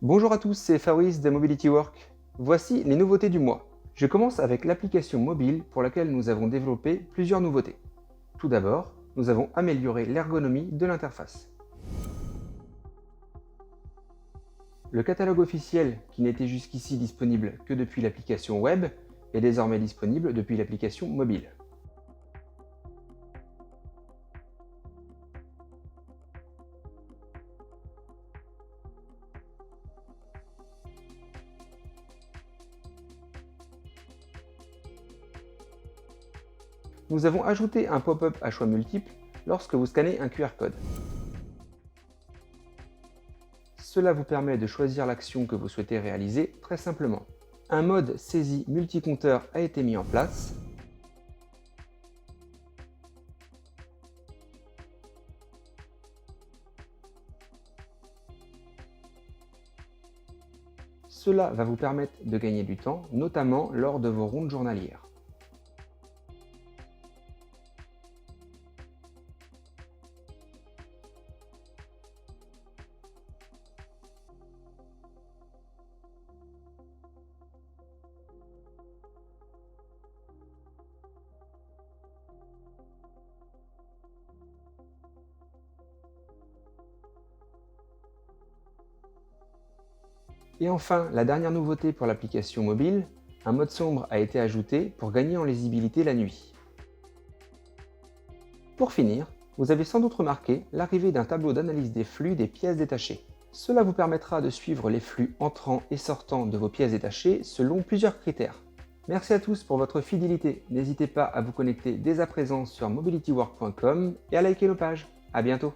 Bonjour à tous, c'est Fabrice de Mobility Work. Voici les nouveautés du mois. Je commence avec l'application mobile pour laquelle nous avons développé plusieurs nouveautés. Tout d'abord, nous avons amélioré l'ergonomie de l'interface. Le catalogue officiel, qui n'était jusqu'ici disponible que depuis l'application web, est désormais disponible depuis l'application mobile. Nous avons ajouté un pop-up à choix multiples lorsque vous scannez un QR code. Cela vous permet de choisir l'action que vous souhaitez réaliser très simplement. Un mode saisie multi-compteur a été mis en place. Cela va vous permettre de gagner du temps, notamment lors de vos rondes journalières. Et enfin, la dernière nouveauté pour l'application mobile, un mode sombre a été ajouté pour gagner en lisibilité la nuit. Pour finir, vous avez sans doute remarqué l'arrivée d'un tableau d'analyse des flux des pièces détachées. Cela vous permettra de suivre les flux entrants et sortants de vos pièces détachées selon plusieurs critères. Merci à tous pour votre fidélité. N'hésitez pas à vous connecter dès à présent sur mobilitywork.com et à liker nos pages. À bientôt.